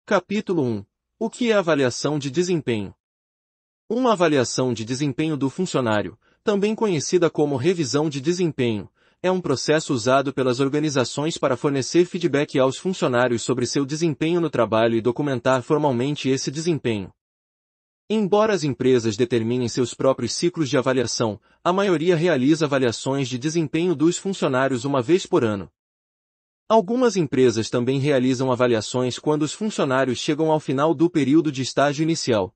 Capítulo 1. O que é avaliação de desempenho? Uma avaliação de desempenho do funcionário, também conhecida como revisão de desempenho, é um processo usado pelas organizações para fornecer feedback aos funcionários sobre seu desempenho no trabalho e documentar formalmente esse desempenho. Embora as empresas determinem seus próprios ciclos de avaliação, a maioria realiza avaliações de desempenho dos funcionários uma vez por ano. Algumas empresas também realizam avaliações quando os funcionários chegam ao final do período de estágio inicial.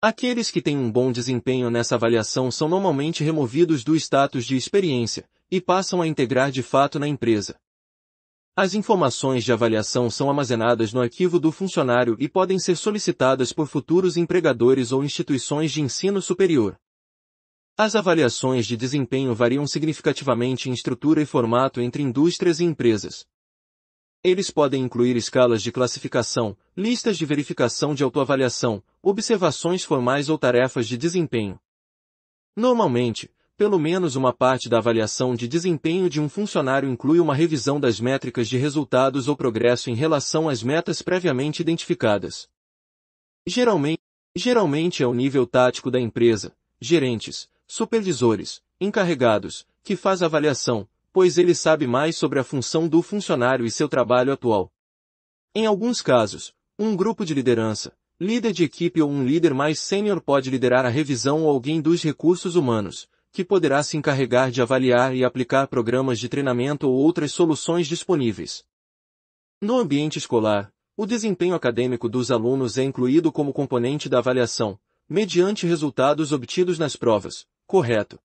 Aqueles que têm um bom desempenho nessa avaliação são normalmente removidos do status de experiência e passam a integrar de fato na empresa. As informações de avaliação são armazenadas no arquivo do funcionário e podem ser solicitadas por futuros empregadores ou instituições de ensino superior. As avaliações de desempenho variam significativamente em estrutura e formato entre indústrias e empresas. Eles podem incluir escalas de classificação, listas de verificação de autoavaliação, observações formais ou tarefas de desempenho. Normalmente, pelo menos uma parte da avaliação de desempenho de um funcionário inclui uma revisão das métricas de resultados ou progresso em relação às metas previamente identificadas. Geralmente é o nível tático da empresa, gerentes, supervisores, encarregados, que faz a avaliação, pois ele sabe mais sobre a função do funcionário e seu trabalho atual. Em alguns casos, um grupo de liderança, líder de equipe ou um líder mais sênior pode liderar a revisão ou alguém dos recursos humanos, que poderá se encarregar de avaliar e aplicar programas de treinamento ou outras soluções disponíveis. No ambiente escolar, o desempenho acadêmico dos alunos é incluído como componente da avaliação, mediante resultados obtidos nas provas, correto?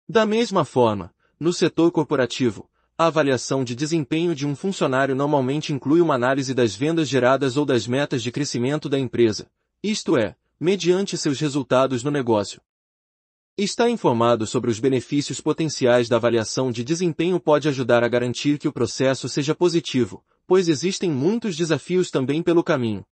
Da mesma forma, no setor corporativo, a avaliação de desempenho de um funcionário normalmente inclui uma análise das vendas geradas ou das metas de crescimento da empresa, isto é, mediante seus resultados no negócio. Estar informado sobre os benefícios potenciais da avaliação de desempenho pode ajudar a garantir que o processo seja positivo, pois existem muitos desafios também pelo caminho.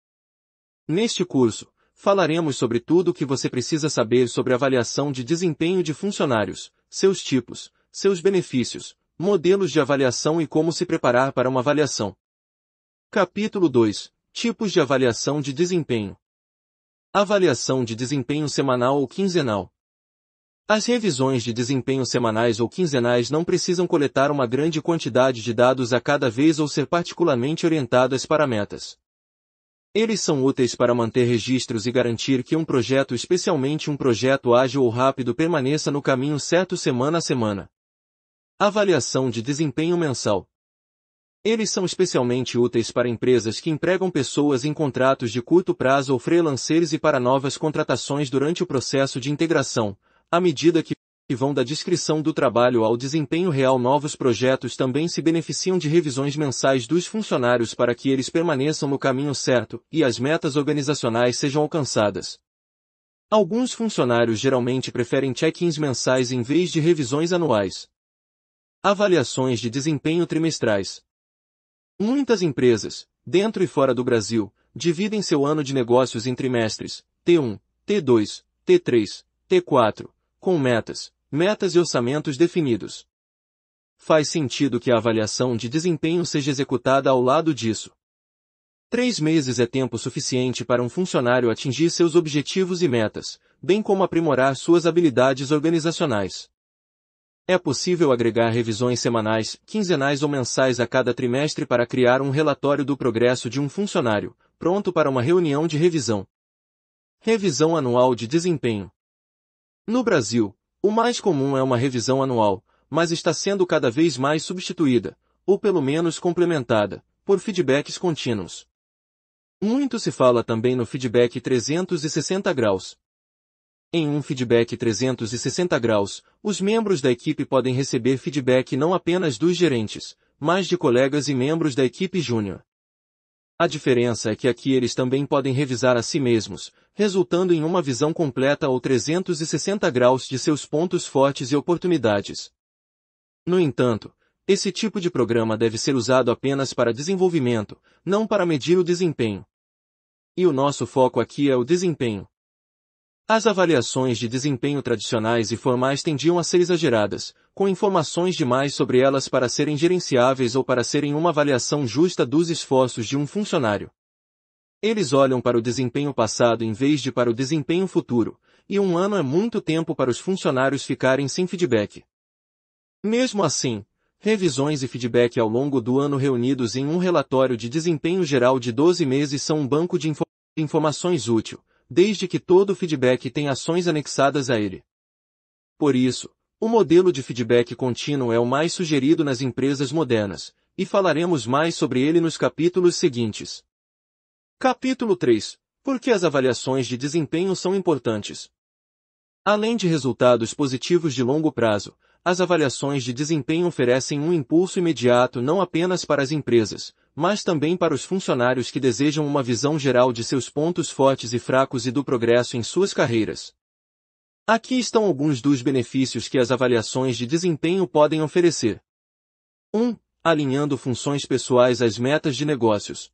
Neste curso, falaremos sobre tudo o que você precisa saber sobre avaliação de desempenho de funcionários, seus tipos, seus benefícios, modelos de avaliação e como se preparar para uma avaliação. Capítulo 2. Tipos de avaliação de desempenho. Avaliação de desempenho semanal ou quinzenal. As revisões de desempenho semanais ou quinzenais não precisam coletar uma grande quantidade de dados a cada vez ou ser particularmente orientadas para metas. Eles são úteis para manter registros e garantir que um projeto, especialmente um projeto ágil ou rápido, permaneça no caminho certo semana a semana. Avaliação de desempenho mensal. Eles são especialmente úteis para empresas que empregam pessoas em contratos de curto prazo ou freelancers e para novas contratações durante o processo de integração, à medida que vão da descrição do trabalho ao desempenho real. Novos projetos também se beneficiam de revisões mensais dos funcionários para que eles permaneçam no caminho certo e as metas organizacionais sejam alcançadas. Alguns funcionários geralmente preferem check-ins mensais em vez de revisões anuais. Avaliações de desempenho trimestrais. Muitas empresas, dentro e fora do Brasil, dividem seu ano de negócios em trimestres, T1, T2, T3, T4, com metas e orçamentos definidos. Faz sentido que a avaliação de desempenho seja executada ao lado disso. 3 meses é tempo suficiente para um funcionário atingir seus objetivos e metas, bem como aprimorar suas habilidades organizacionais. É possível agregar revisões semanais, quinzenais ou mensais a cada trimestre para criar um relatório do progresso de um funcionário, pronto para uma reunião de revisão. Revisão anual de desempenho. No Brasil, o mais comum é uma revisão anual, mas está sendo cada vez mais substituída, ou pelo menos complementada, por feedbacks contínuos. Muito se fala também no feedback 360 graus. Em um feedback 360 graus, os membros da equipe podem receber feedback não apenas dos gerentes, mas de colegas e membros da equipe júnior. A diferença é que aqui eles também podem revisar a si mesmos, resultando em uma visão completa ou 360 graus de seus pontos fortes e oportunidades. No entanto, esse tipo de programa deve ser usado apenas para desenvolvimento, não para medir o desempenho. E o nosso foco aqui é o desempenho. As avaliações de desempenho tradicionais e formais tendiam a ser exageradas, com informações demais sobre elas para serem gerenciáveis ou para serem uma avaliação justa dos esforços de um funcionário. Eles olham para o desempenho passado em vez de para o desempenho futuro, e um ano é muito tempo para os funcionários ficarem sem feedback. Mesmo assim, revisões e feedback ao longo do ano reunidos em um relatório de desempenho geral de 12 meses são um banco de informações útil, desde que todo o feedback tenha ações anexadas a ele. Por isso, o modelo de feedback contínuo é o mais sugerido nas empresas modernas, e falaremos mais sobre ele nos capítulos seguintes. Capítulo 3. Por que as avaliações de desempenho são importantes? Além de resultados positivos de longo prazo, as avaliações de desempenho oferecem um impulso imediato não apenas para as empresas, mas também para os funcionários que desejam uma visão geral de seus pontos fortes e fracos e do progresso em suas carreiras. Aqui estão alguns dos benefícios que as avaliações de desempenho podem oferecer. 1. Alinhando funções pessoais às metas de negócios.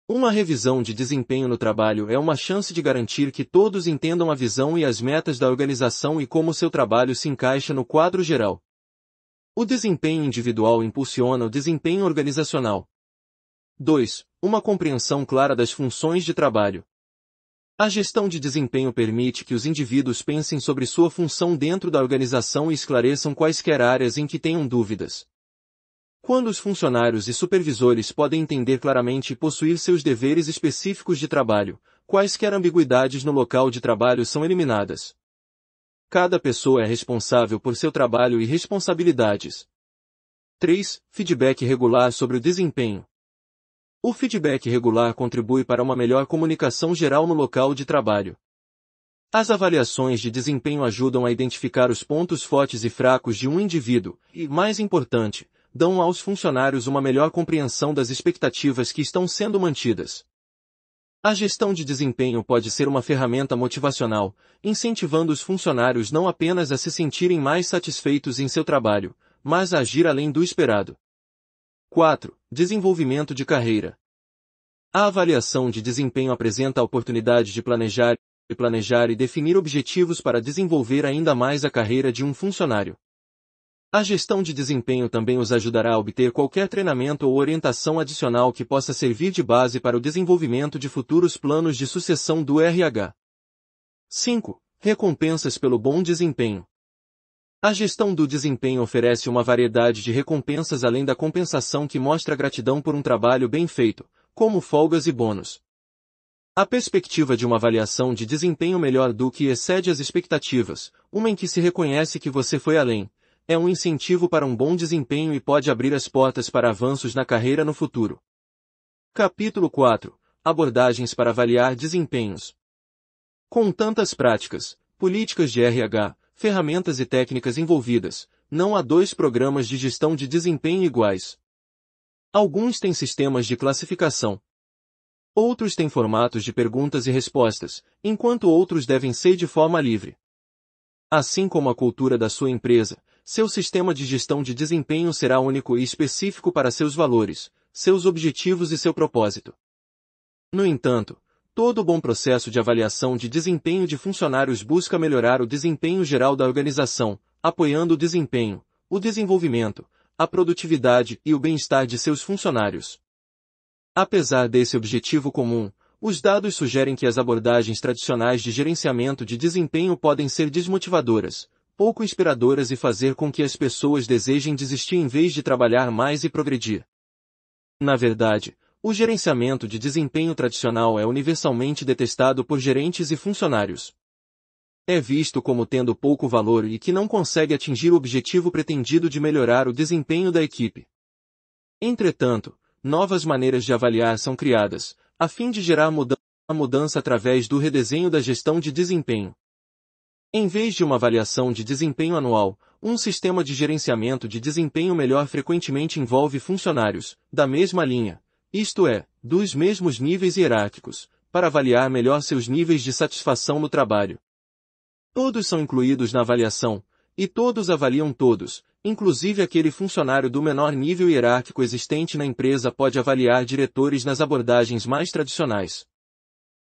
Uma revisão de desempenho no trabalho é uma chance de garantir que todos entendam a visão e as metas da organização e como seu trabalho se encaixa no quadro geral. O desempenho individual impulsiona o desempenho organizacional. 2. Uma compreensão clara das funções de trabalho. A gestão de desempenho permite que os indivíduos pensem sobre sua função dentro da organização e esclareçam quaisquer áreas em que tenham dúvidas. Quando os funcionários e supervisores podem entender claramente e possuir seus deveres específicos de trabalho, quaisquer ambiguidades no local de trabalho são eliminadas. Cada pessoa é responsável por seu trabalho e responsabilidades. 3. Feedback regular sobre o desempenho. O feedback regular contribui para uma melhor comunicação geral no local de trabalho. As avaliações de desempenho ajudam a identificar os pontos fortes e fracos de um indivíduo e, mais importante, dão aos funcionários uma melhor compreensão das expectativas que estão sendo mantidas. A gestão de desempenho pode ser uma ferramenta motivacional, incentivando os funcionários não apenas a se sentirem mais satisfeitos em seu trabalho, mas a agir além do esperado. 4. Desenvolvimento de carreira. A avaliação de desempenho apresenta a oportunidade de planejar e definir objetivos para desenvolver ainda mais a carreira de um funcionário. A gestão de desempenho também os ajudará a obter qualquer treinamento ou orientação adicional que possa servir de base para o desenvolvimento de futuros planos de sucessão do RH. 5. Recompensas pelo bom desempenho. A gestão do desempenho oferece uma variedade de recompensas além da compensação que mostra gratidão por um trabalho bem feito, como folgas e bônus. A perspectiva de uma avaliação de desempenho melhor do que excede as expectativas, uma em que se reconhece que você foi além, é um incentivo para um bom desempenho e pode abrir as portas para avanços na carreira no futuro. Capítulo 4. Abordagens para avaliar desempenhos. Com tantas práticas, políticas de RH, ferramentas e técnicas envolvidas, não há dois programas de gestão de desempenho iguais. Alguns têm sistemas de classificação. Outros têm formatos de perguntas e respostas, enquanto outros devem ser de forma livre. Assim como a cultura da sua empresa, seu sistema de gestão de desempenho será único e específico para seus valores, seus objetivos e seu propósito. No entanto, todo bom processo de avaliação de desempenho de funcionários busca melhorar o desempenho geral da organização, apoiando o desempenho, o desenvolvimento, a produtividade e o bem-estar de seus funcionários. Apesar desse objetivo comum, os dados sugerem que as abordagens tradicionais de gerenciamento de desempenho podem ser desmotivadoras, pouco inspiradoras e fazer com que as pessoas desejem desistir em vez de trabalhar mais e progredir. Na verdade, o gerenciamento de desempenho tradicional é universalmente detestado por gerentes e funcionários. É visto como tendo pouco valor e que não consegue atingir o objetivo pretendido de melhorar o desempenho da equipe. Entretanto, novas maneiras de avaliar são criadas, a fim de gerar mudança através do redesenho da gestão de desempenho. Em vez de uma avaliação de desempenho anual, um sistema de gerenciamento de desempenho melhor frequentemente envolve funcionários, da mesma linha, isto é, dos mesmos níveis hierárquicos, para avaliar melhor seus níveis de satisfação no trabalho. Todos são incluídos na avaliação, e todos avaliam todos, inclusive aquele funcionário do menor nível hierárquico existente na empresa pode avaliar diretores nas abordagens mais tradicionais.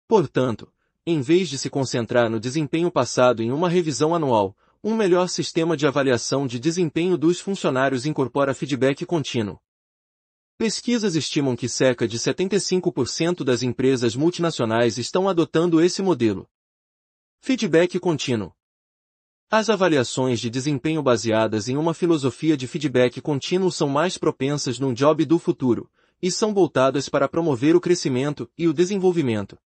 Portanto, em vez de se concentrar no desempenho passado em uma revisão anual, um melhor sistema de avaliação de desempenho dos funcionários incorpora feedback contínuo. Pesquisas estimam que cerca de 75% das empresas multinacionais estão adotando esse modelo. Feedback contínuo. As avaliações de desempenho baseadas em uma filosofia de feedback contínuo são mais propensas num job do futuro, e são voltadas para promover o crescimento e o desenvolvimento.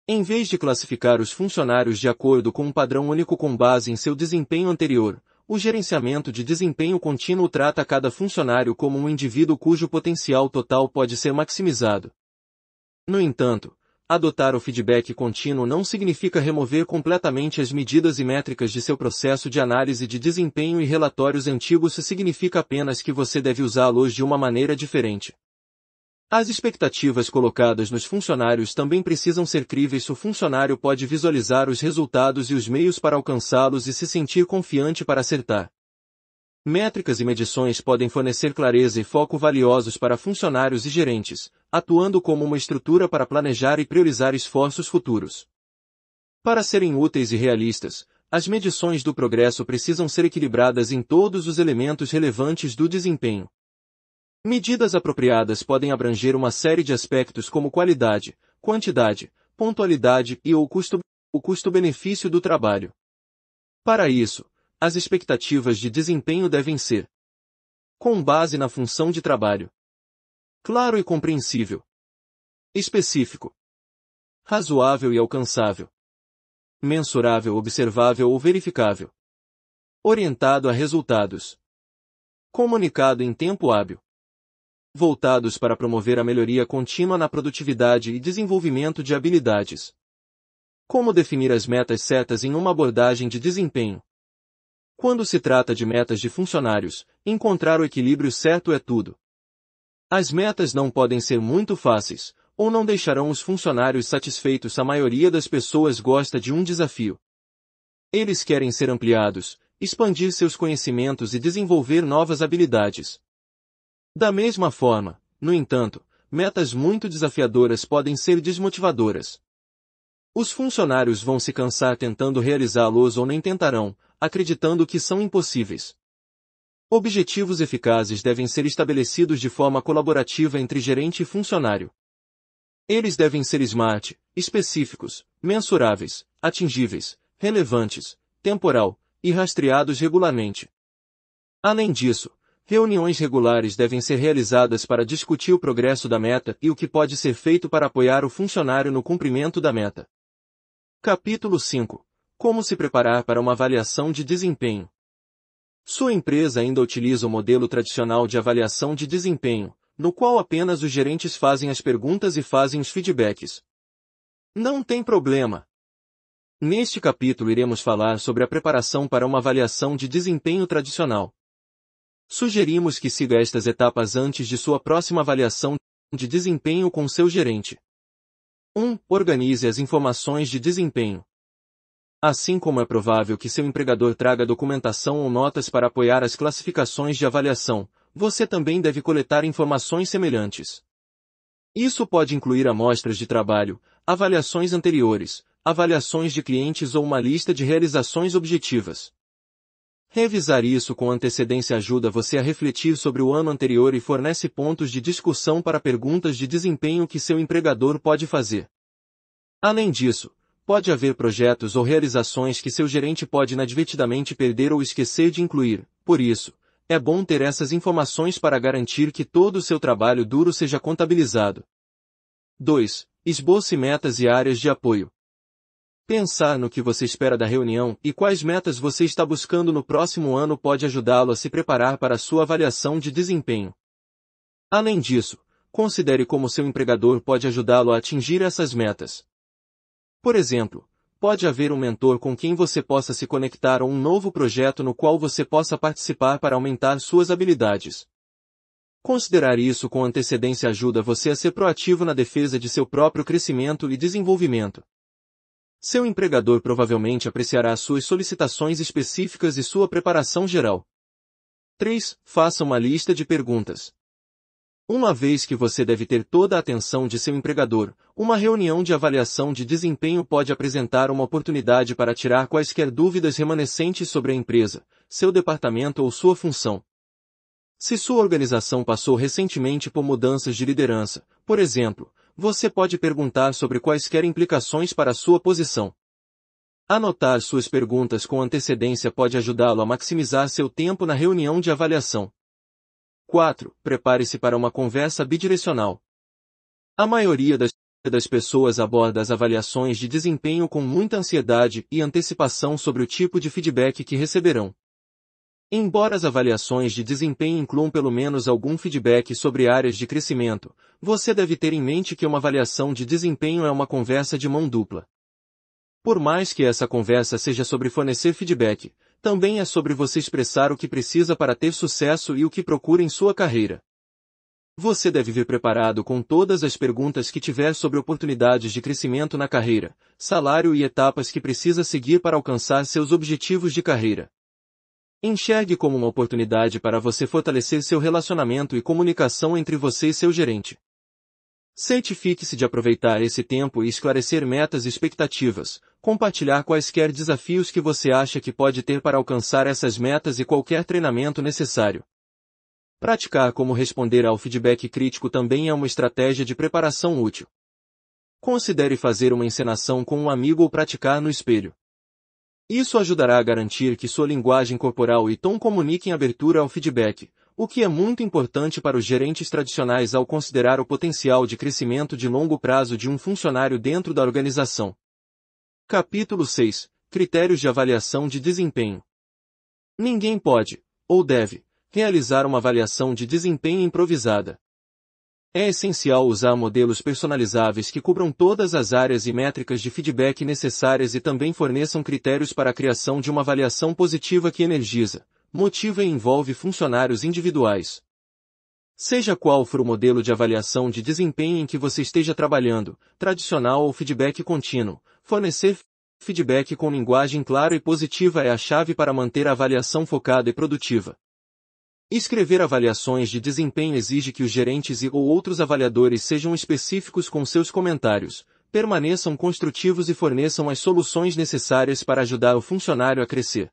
Em vez de classificar os funcionários de acordo com um padrão único com base em seu desempenho anterior, o gerenciamento de desempenho contínuo trata cada funcionário como um indivíduo cujo potencial total pode ser maximizado. No entanto, adotar o feedback contínuo não significa remover completamente as medidas e métricas de seu processo de análise de desempenho e relatórios antigos, significa apenas que você deve usá-los de uma maneira diferente. As expectativas colocadas nos funcionários também precisam ser críveis. O funcionário pode visualizar os resultados e os meios para alcançá-los e se sentir confiante para acertar. Métricas e medições podem fornecer clareza e foco valiosos para funcionários e gerentes, atuando como uma estrutura para planejar e priorizar esforços futuros. Para serem úteis e realistas, as medições do progresso precisam ser equilibradas em todos os elementos relevantes do desempenho. Medidas apropriadas podem abranger uma série de aspectos como qualidade, quantidade, pontualidade e o custo-benefício do trabalho. Para isso, as expectativas de desempenho devem ser com base na função de trabalho, claro e compreensível, específico, razoável e alcançável, mensurável, observável ou verificável, orientado a resultados, comunicado em tempo hábil, voltados para promover a melhoria contínua na produtividade e desenvolvimento de habilidades. Como definir as metas certas em uma abordagem de desempenho? Quando se trata de metas de funcionários, encontrar o equilíbrio certo é tudo. As metas não podem ser muito fáceis, ou não deixarão os funcionários satisfeitos. A maioria das pessoas gosta de um desafio. Eles querem ser ampliados, expandir seus conhecimentos e desenvolver novas habilidades. Da mesma forma, no entanto, metas muito desafiadoras podem ser desmotivadoras. Os funcionários vão se cansar tentando realizá-los ou nem tentarão, acreditando que são impossíveis. Objetivos eficazes devem ser estabelecidos de forma colaborativa entre gerente e funcionário. Eles devem ser SMART, específicos, mensuráveis, atingíveis, relevantes, temporal, e rastreados regularmente. Além disso, reuniões regulares devem ser realizadas para discutir o progresso da meta e o que pode ser feito para apoiar o funcionário no cumprimento da meta. Capítulo 5. Como se preparar para uma avaliação de desempenho. Sua empresa ainda utiliza o modelo tradicional de avaliação de desempenho, no qual apenas os gerentes fazem as perguntas e fazem os feedbacks. Não tem problema. Neste capítulo iremos falar sobre a preparação para uma avaliação de desempenho tradicional. Sugerimos que siga estas etapas antes de sua próxima avaliação de desempenho com seu gerente. 1. Organize as informações de desempenho. Assim como é provável que seu empregador traga documentação ou notas para apoiar as classificações de avaliação, você também deve coletar informações semelhantes. Isso pode incluir amostras de trabalho, avaliações anteriores, avaliações de clientes ou uma lista de realizações objetivas. Revisar isso com antecedência ajuda você a refletir sobre o ano anterior e fornece pontos de discussão para perguntas de desempenho que seu empregador pode fazer. Além disso, pode haver projetos ou realizações que seu gerente pode inadvertidamente perder ou esquecer de incluir. Por isso, é bom ter essas informações para garantir que todo o seu trabalho duro seja contabilizado. 2. Esboce metas e áreas de apoio. Pensar no que você espera da reunião e quais metas você está buscando no próximo ano pode ajudá-lo a se preparar para a sua avaliação de desempenho. Além disso, considere como seu empregador pode ajudá-lo a atingir essas metas. Por exemplo, pode haver um mentor com quem você possa se conectar ou um novo projeto no qual você possa participar para aumentar suas habilidades. Considerar isso com antecedência ajuda você a ser proativo na defesa de seu próprio crescimento e desenvolvimento. Seu empregador provavelmente apreciará suas solicitações específicas e sua preparação geral. 3. Faça uma lista de perguntas. Uma vez que você deve ter toda a atenção de seu empregador, uma reunião de avaliação de desempenho pode apresentar uma oportunidade para tirar quaisquer dúvidas remanescentes sobre a empresa, seu departamento ou sua função. Se sua organização passou recentemente por mudanças de liderança, por exemplo, você pode perguntar sobre quaisquer implicações para a sua posição. Anotar suas perguntas com antecedência pode ajudá-lo a maximizar seu tempo na reunião de avaliação. 4. Prepare-se para uma conversa bidirecional. A maioria das pessoas aborda as avaliações de desempenho com muita ansiedade e antecipação sobre o tipo de feedback que receberão. Embora as avaliações de desempenho incluam pelo menos algum feedback sobre áreas de crescimento, você deve ter em mente que uma avaliação de desempenho é uma conversa de mão dupla. Por mais que essa conversa seja sobre fornecer feedback, também é sobre você expressar o que precisa para ter sucesso e o que procura em sua carreira. Você deve vir preparado com todas as perguntas que tiver sobre oportunidades de crescimento na carreira, salário e etapas que precisa seguir para alcançar seus objetivos de carreira. Enxergue como uma oportunidade para você fortalecer seu relacionamento e comunicação entre você e seu gerente. Certifique-se de aproveitar esse tempo e esclarecer metas e expectativas, compartilhar quaisquer desafios que você acha que pode ter para alcançar essas metas e qualquer treinamento necessário. Praticar como responder ao feedback crítico também é uma estratégia de preparação útil. Considere fazer uma encenação com um amigo ou praticar no espelho. Isso ajudará a garantir que sua linguagem corporal e tom comuniquem abertura ao feedback, o que é muito importante para os gerentes tradicionais ao considerar o potencial de crescimento de longo prazo de um funcionário dentro da organização. Capítulo 6. Critérios de avaliação de desempenho. Ninguém pode, ou deve, realizar uma avaliação de desempenho improvisada. É essencial usar modelos personalizáveis que cubram todas as áreas e métricas de feedback necessárias e também forneçam critérios para a criação de uma avaliação positiva que energiza, motiva e envolve funcionários individuais. Seja qual for o modelo de avaliação de desempenho em que você esteja trabalhando, tradicional ou feedback contínuo, fornecer feedback com linguagem clara e positiva é a chave para manter a avaliação focada e produtiva. Escrever avaliações de desempenho exige que os gerentes ou outros avaliadores sejam específicos com seus comentários, permaneçam construtivos e forneçam as soluções necessárias para ajudar o funcionário a crescer.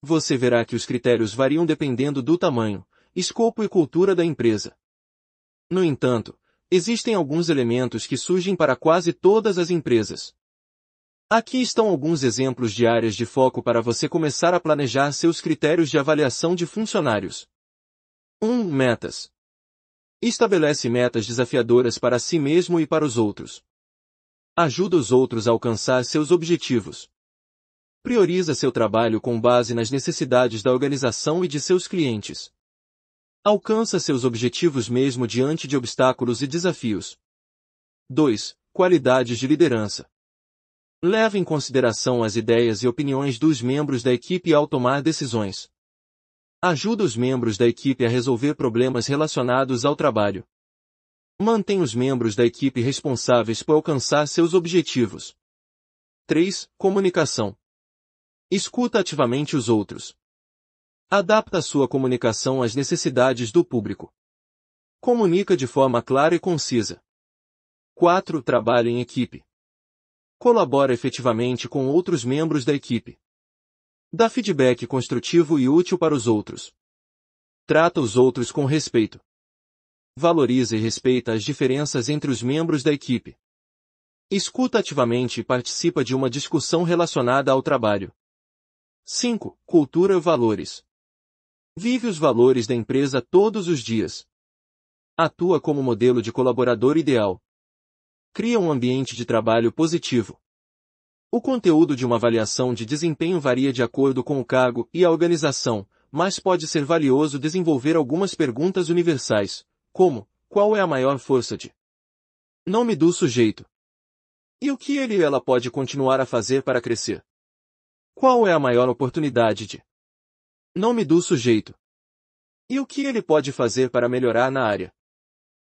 Você verá que os critérios variam dependendo do tamanho, escopo e cultura da empresa. No entanto, existem alguns elementos que surgem para quase todas as empresas. Aqui estão alguns exemplos de áreas de foco para você começar a planejar seus critérios de avaliação de funcionários. 1. Metas. Estabelece metas desafiadoras para si mesmo e para os outros. Ajuda os outros a alcançar seus objetivos. Prioriza seu trabalho com base nas necessidades da organização e de seus clientes. Alcança seus objetivos mesmo diante de obstáculos e desafios. 2. Qualidades de liderança. Leve em consideração as ideias e opiniões dos membros da equipe ao tomar decisões. Ajuda os membros da equipe a resolver problemas relacionados ao trabalho. Mantém os membros da equipe responsáveis por alcançar seus objetivos. 3. Comunicação. Escuta ativamente os outros. Adapta a sua comunicação às necessidades do público. Comunica de forma clara e concisa. 4. Trabalho em equipe. Colabora efetivamente com outros membros da equipe. Dá feedback construtivo e útil para os outros. Trata os outros com respeito. Valoriza e respeita as diferenças entre os membros da equipe. Escuta ativamente e participa de uma discussão relacionada ao trabalho. 5. Cultura e valores. Vive os valores da empresa todos os dias. Atua como modelo de colaborador ideal. Cria um ambiente de trabalho positivo. O conteúdo de uma avaliação de desempenho varia de acordo com o cargo e a organização, mas pode ser valioso desenvolver algumas perguntas universais, como: qual é a maior força de nome do sujeito? E o que ele ou ela pode continuar a fazer para crescer? Qual é a maior oportunidade de nome do sujeito? E o que ele pode fazer para melhorar na área?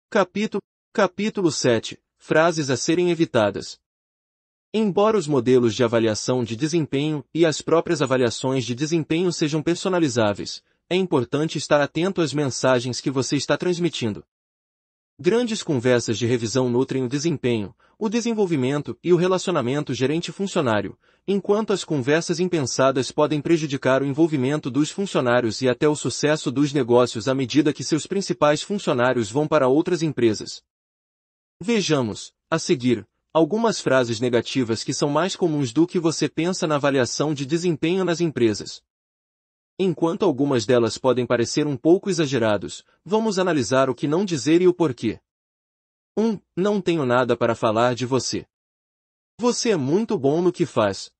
Capítulo 7. Frases a serem evitadas. Embora os modelos de avaliação de desempenho e as próprias avaliações de desempenho sejam personalizáveis, é importante estar atento às mensagens que você está transmitindo. Grandes conversas de revisão nutrem o desempenho, o desenvolvimento e o relacionamento gerente-funcionário, enquanto as conversas impensadas podem prejudicar o envolvimento dos funcionários e até o sucesso dos negócios à medida que seus principais funcionários vão para outras empresas. Vejamos, a seguir, algumas frases negativas que são mais comuns do que você pensa na avaliação de desempenho nas empresas. Enquanto algumas delas podem parecer um pouco exagerados, vamos analisar o que não dizer e o porquê. 1. Não tenho nada para falar de você. Você é muito bom no que faz.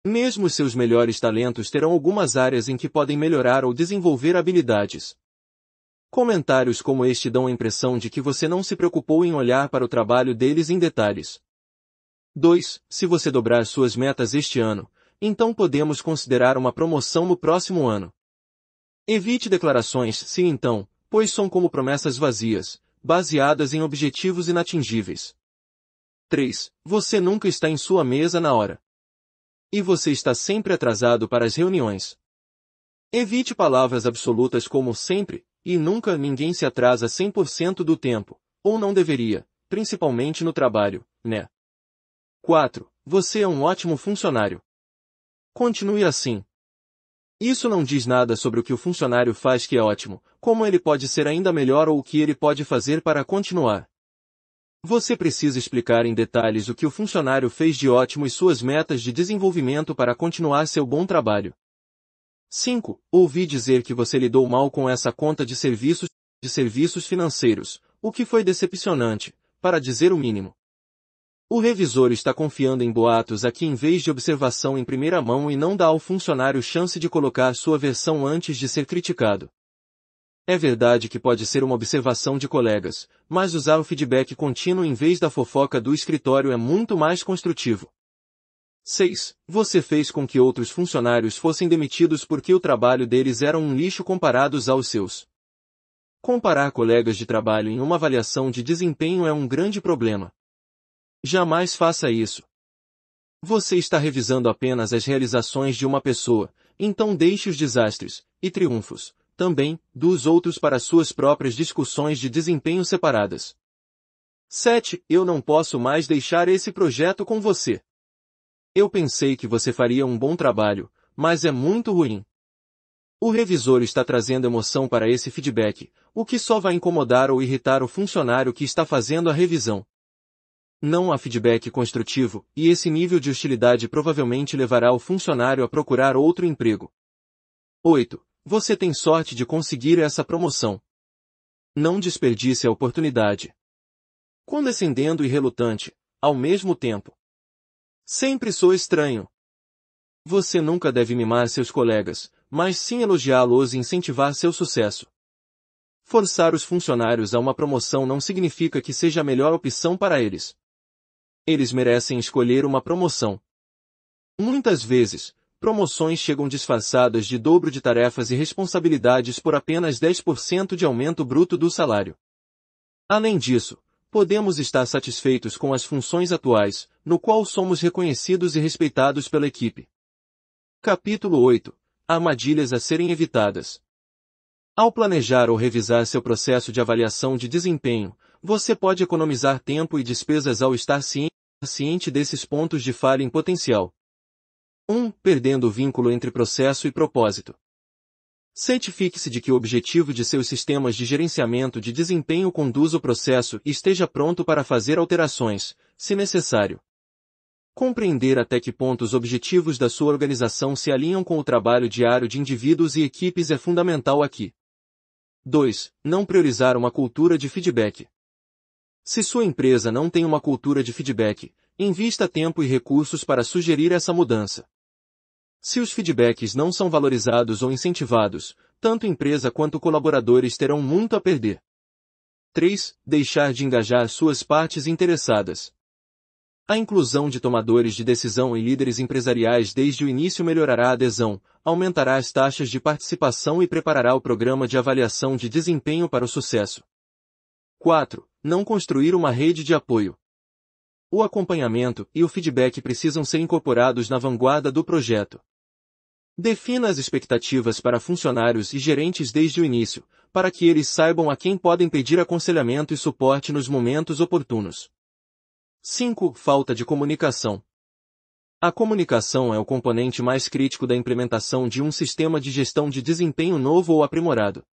Mesmo seus melhores talentos terão algumas áreas em que podem melhorar ou desenvolver habilidades. Comentários como este dão a impressão de que você não se preocupou em olhar para o trabalho deles em detalhes. 2. Se você dobrar suas metas este ano, então podemos considerar uma promoção no próximo ano. Evite declarações sim então, pois são como promessas vazias, baseadas em objetivos inatingíveis. 3. Você nunca está em sua mesa na hora. E você está sempre atrasado para as reuniões. Evite palavras absolutas como sempre, e nunca. Ninguém se atrasa 100% do tempo, ou não deveria, principalmente no trabalho, né? 4. Você é um ótimo funcionário. Continue assim. Isso não diz nada sobre o que o funcionário faz que é ótimo, como ele pode ser ainda melhor ou o que ele pode fazer para continuar. Você precisa explicar em detalhes o que o funcionário fez de ótimo e suas metas de desenvolvimento para continuar seu bom trabalho. 5. Ouvi dizer que você lidou mal com essa conta de serviços financeiros, o que foi decepcionante, para dizer o mínimo. O revisor está confiando em boatos aqui em vez de observação em primeira mão e não dá ao funcionário chance de colocar sua versão antes de ser criticado. É verdade que pode ser uma observação de colegas, mas usar o feedback contínuo em vez da fofoca do escritório é muito mais construtivo. 6. Você fez com que outros funcionários fossem demitidos porque o trabalho deles era um lixo comparados aos seus. Comparar colegas de trabalho em uma avaliação de desempenho é um grande problema. Jamais faça isso. Você está revisando apenas as realizações de uma pessoa, então deixe os desastres, e triunfos, também, dos outros para suas próprias discussões de desempenho separadas. 7. Eu não posso mais deixar esse projeto com você. Eu pensei que você faria um bom trabalho, mas é muito ruim. O revisor está trazendo emoção para esse feedback, o que só vai incomodar ou irritar o funcionário que está fazendo a revisão. Não há feedback construtivo, e esse nível de hostilidade provavelmente levará o funcionário a procurar outro emprego. 8. Você tem sorte de conseguir essa promoção. Não desperdice a oportunidade. Condescendendo e relutante, ao mesmo tempo. Sempre sou estranho. Você nunca deve mimar seus colegas, mas sim elogiá-los e incentivar seu sucesso. Forçar os funcionários a uma promoção não significa que seja a melhor opção para eles. Eles merecem escolher uma promoção. Muitas vezes, promoções chegam disfarçadas de dobro de tarefas e responsabilidades por apenas 10% de aumento bruto do salário. Além disso, podemos estar satisfeitos com as funções atuais, no qual somos reconhecidos e respeitados pela equipe. Capítulo 8. Armadilhas a serem evitadas. Ao planejar ou revisar seu processo de avaliação de desempenho, você pode economizar tempo e despesas ao estar ciente desses pontos de falha em potencial. 1. Perdendo o vínculo entre processo e propósito. Certifique-se de que o objetivo de seus sistemas de gerenciamento de desempenho conduza o processo e esteja pronto para fazer alterações, se necessário. Compreender até que ponto os objetivos da sua organização se alinham com o trabalho diário de indivíduos e equipes é fundamental aqui. 2. Não priorizar uma cultura de feedback. Se sua empresa não tem uma cultura de feedback, invista tempo e recursos para sugerir essa mudança. Se os feedbacks não são valorizados ou incentivados, tanto empresa quanto colaboradores terão muito a perder. 3. Deixar de engajar suas partes interessadas. A inclusão de tomadores de decisão e líderes empresariais desde o início melhorará a adesão, aumentará as taxas de participação e preparará o programa de avaliação de desempenho para o sucesso. 4. Não construir uma rede de apoio. O acompanhamento e o feedback precisam ser incorporados na vanguarda do projeto. Defina as expectativas para funcionários e gerentes desde o início, para que eles saibam a quem podem pedir aconselhamento e suporte nos momentos oportunos. 5. Falta de comunicação. A comunicação é o componente mais crítico da implementação de um sistema de gestão de desempenho novo ou aprimorado.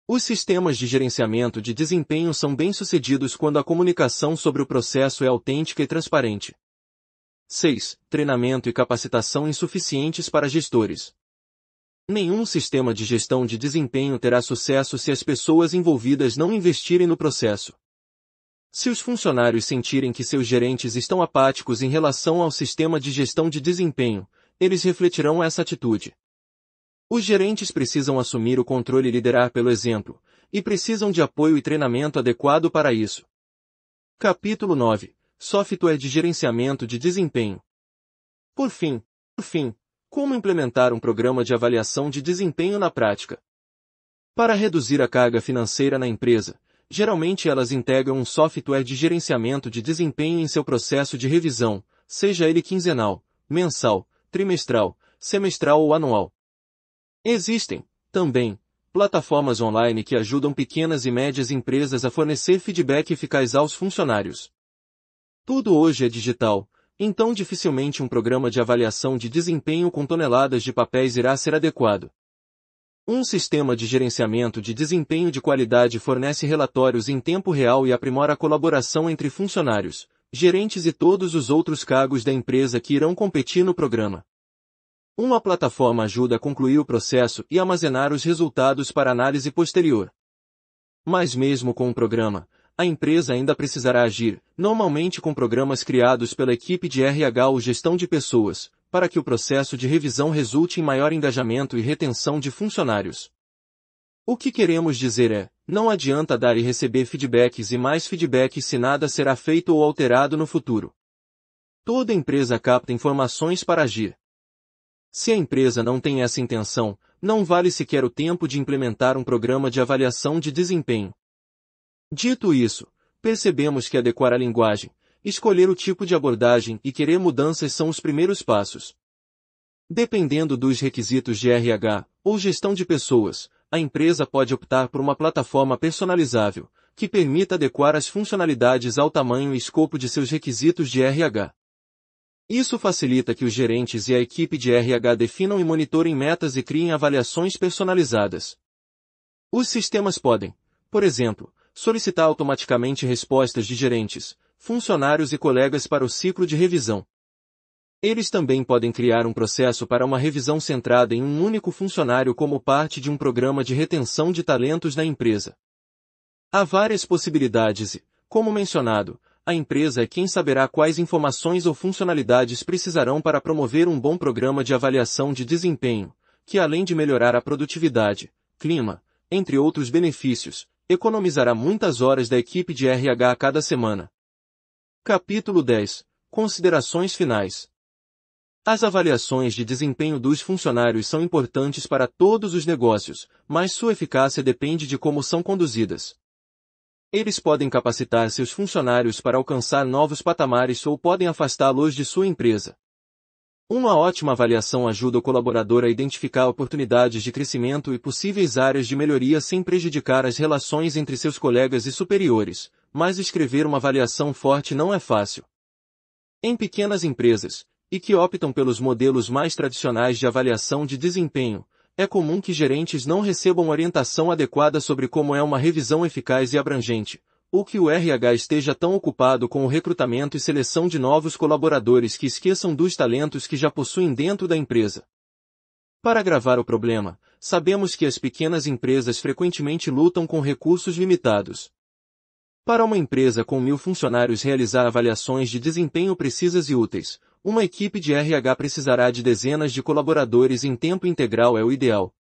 Os sistemas de gerenciamento de desempenho são bem-sucedidos quando a comunicação sobre o processo é autêntica e transparente. 6. Treinamento e capacitação insuficientes para gestores. Nenhum sistema de gestão de desempenho terá sucesso se as pessoas envolvidas não investirem no processo. Se os funcionários sentirem que seus gerentes estão apáticos em relação ao sistema de gestão de desempenho, eles refletirão essa atitude. Os gerentes precisam assumir o controle e liderar pelo exemplo, e precisam de apoio e treinamento adequado para isso. Capítulo 9. Software de gerenciamento de desempenho. Por fim, como implementar um programa de avaliação de desempenho na prática? Para reduzir a carga financeira na empresa, geralmente elas integram um software de gerenciamento de desempenho em seu processo de revisão, seja ele quinzenal, mensal, trimestral, semestral ou anual. Existem, também, plataformas online que ajudam pequenas e médias empresas a fornecer feedback eficaz aos funcionários. Tudo hoje é digital, então dificilmente um programa de avaliação de desempenho com toneladas de papéis irá ser adequado. Um sistema de gerenciamento de desempenho de qualidade fornece relatórios em tempo real e aprimora a colaboração entre funcionários, gerentes e todos os outros cargos da empresa que irão competir no programa. Uma plataforma ajuda a concluir o processo e armazenar os resultados para análise posterior. Mas mesmo com um programa, a empresa ainda precisará agir, normalmente com programas criados pela equipe de RH ou gestão de pessoas, para que o processo de revisão resulte em maior engajamento e retenção de funcionários. O que queremos dizer é, não adianta dar e receber feedbacks e mais feedbacks se nada será feito ou alterado no futuro. Toda empresa capta informações para agir. Se a empresa não tem essa intenção, não vale sequer o tempo de implementar um programa de avaliação de desempenho. Dito isso, percebemos que adequar a linguagem, escolher o tipo de abordagem e querer mudanças são os primeiros passos. Dependendo dos requisitos de RH ou gestão de pessoas, a empresa pode optar por uma plataforma personalizável, que permita adequar as funcionalidades ao tamanho e escopo de seus requisitos de RH. Isso facilita que os gerentes e a equipe de RH definam e monitorem metas e criem avaliações personalizadas. Os sistemas podem, por exemplo, solicitar automaticamente respostas de gerentes, funcionários e colegas para o ciclo de revisão. Eles também podem criar um processo para uma revisão centrada em um único funcionário como parte de um programa de retenção de talentos na empresa. Há várias possibilidades e, como mencionado, a empresa é quem saberá quais informações ou funcionalidades precisarão para promover um bom programa de avaliação de desempenho, que além de melhorar a produtividade, clima, entre outros benefícios, economizará muitas horas da equipe de RH a cada semana. Capítulo 10. Considerações finais. As avaliações de desempenho dos funcionários são importantes para todos os negócios, mas sua eficácia depende de como são conduzidas. Eles podem capacitar seus funcionários para alcançar novos patamares ou podem afastá-los de sua empresa. Uma ótima avaliação ajuda o colaborador a identificar oportunidades de crescimento e possíveis áreas de melhoria sem prejudicar as relações entre seus colegas e superiores, mas escrever uma avaliação forte não é fácil. Em pequenas empresas, e que optam pelos modelos mais tradicionais de avaliação de desempenho, é comum que gerentes não recebam orientação adequada sobre como é uma revisão eficaz e abrangente, ou que o RH esteja tão ocupado com o recrutamento e seleção de novos colaboradores que esqueçam dos talentos que já possuem dentro da empresa. Para agravar o problema, sabemos que as pequenas empresas frequentemente lutam com recursos limitados. Para uma empresa com 1.000 funcionários realizar avaliações de desempenho precisas e úteis, uma equipe de RH precisará de dezenas de colaboradores em tempo integral é o ideal.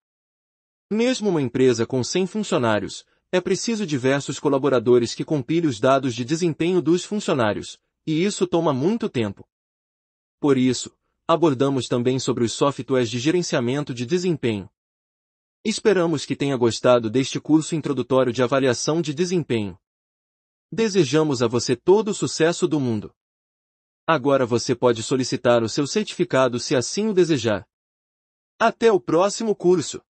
Mesmo uma empresa com 100 funcionários, é preciso diversos colaboradores que compilem os dados de desempenho dos funcionários, e isso toma muito tempo. Por isso, abordamos também sobre os softwares de gerenciamento de desempenho. Esperamos que tenha gostado deste curso introdutório de avaliação de desempenho. Desejamos a você todo o sucesso do mundo. Agora você pode solicitar o seu certificado se assim o desejar. Até o próximo curso!